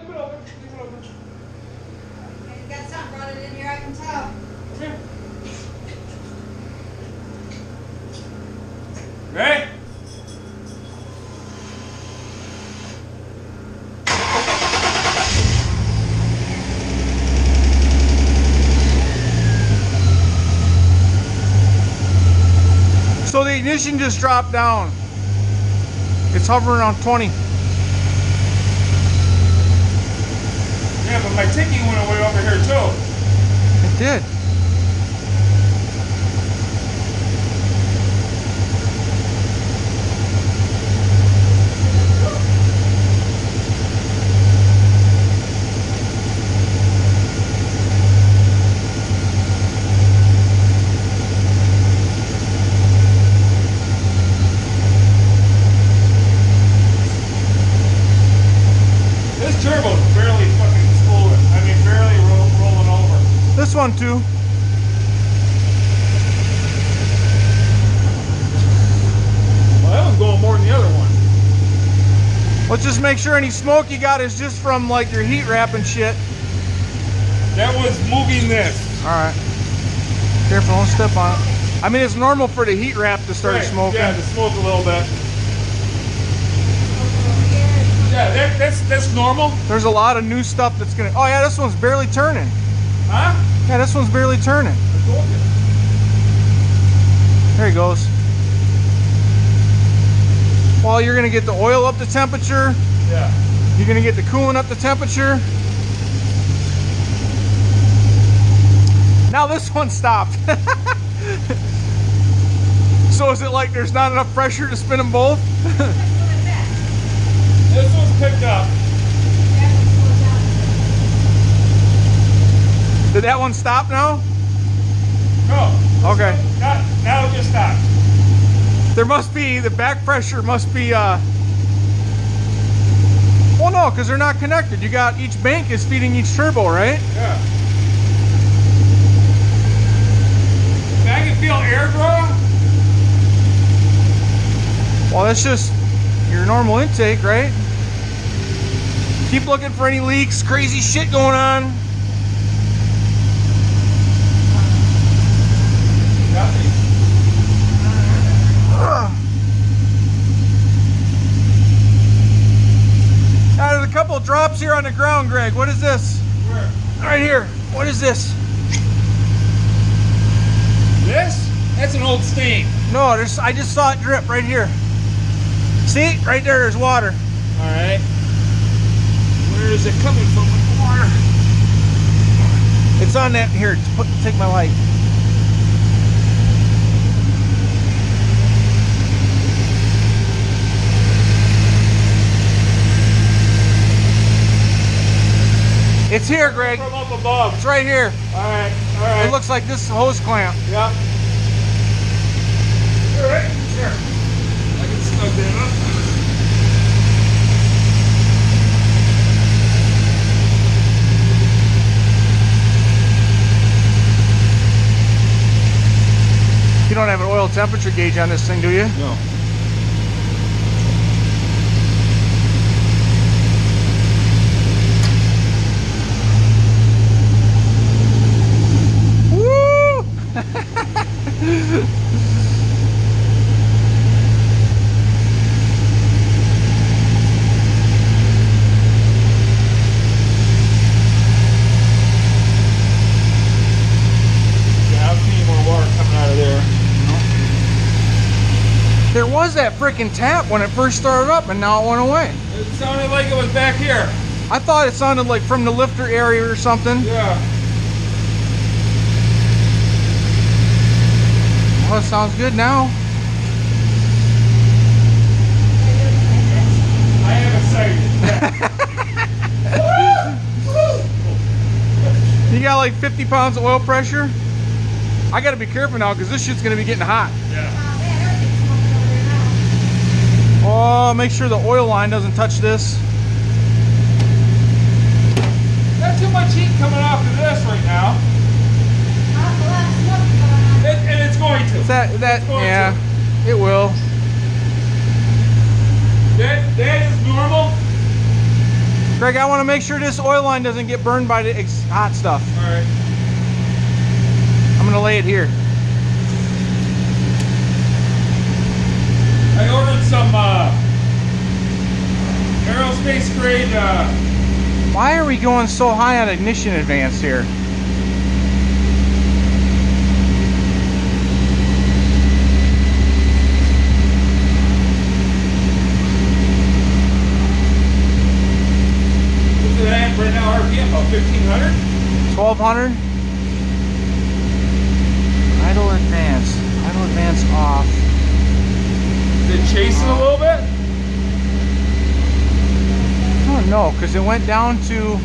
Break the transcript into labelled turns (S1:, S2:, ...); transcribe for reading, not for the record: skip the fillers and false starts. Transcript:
S1: Leave it open. Leave it open.
S2: You got something running in here, I can tell.
S1: Come here. Ready?
S3: So the ignition just dropped down. It's hovering around 20.
S1: Yeah, but my ticking went away over here too.
S3: It did.
S1: This turbo's barely fucking spooling. I mean, barely rolling over.
S3: This one too.
S1: Well, that one's going more than the other one.
S3: Let's just make sure any smoke you got is just from like your heat wrap and shit.
S1: That was moving this.
S3: Alright. Careful, don't step on it. I mean, it's normal for the heat wrap to start
S1: Right,
S3: smoking.
S1: yeah, to smoke a little bit. Yeah, that's normal.
S3: There's a lot of new stuff that's gonna. Oh yeah, this one's barely turning.
S1: Huh?
S3: Yeah, this one's barely turning.
S1: I told you.
S3: There he goes. Well, you're gonna get the oil up to temperature.
S1: Yeah.
S3: You're gonna get the coolant up to temperature. Now this one stopped. So is it like there's not enough pressure to spin them both?
S1: This one's picked up.
S3: Did that one stop now?
S1: No.
S3: Okay.
S1: Now it just stopped.
S3: There must be, the back pressure must be, well no, because they're not connected. You got, each bank is feeding each turbo, right?
S1: Yeah. I can feel air draw.
S3: Well, that's just your normal intake, right? Keep looking for any leaks, crazy shit going on.
S1: Nothing.
S3: Now, there's a couple of drops here on the ground, Greg. What is this?
S1: Where?
S3: Right here. What is this?
S1: This? That's an old stain.
S3: No, there's, I just saw it drip right here. See? Right there, there's water.
S1: All right. Where is it coming from with the water?
S3: It's on that, here, take my light. It's here, Greg.
S1: From up above.
S3: It's right here.
S1: All right. All right.
S3: It looks like this hose clamp.
S1: Yeah. All right. Sure. I can snug that up.
S3: You don't have an oil temperature gauge on this thing, do you?
S1: No.
S3: There was that freaking tap when it first started up and now it went away.
S1: It sounded like it was back here.
S3: I thought it sounded like from the lifter area or something.
S1: Yeah.
S3: Well, it sounds good now.
S1: I am excited.
S3: You got like 50 pounds of oil pressure? I gotta be careful now because this shit's gonna be getting hot.
S1: Yeah.
S3: Oh, make sure the oil line doesn't touch this.
S1: Not too much heat coming off of this right now. And it's going to.
S3: Yeah, it will.
S1: That is normal.
S3: Greg, I want to make sure this oil line doesn't get burned by the hot stuff.
S1: All right.
S3: I'm going to lay it here.
S1: I ordered some aerospace grade.
S3: Why are we going so high on ignition advance here?
S1: What's it at right now? RPM about 1500.
S3: 1200. Idle advance. Idle advance off.
S1: Is it chasing a little bit?
S3: I don't know, because it went down to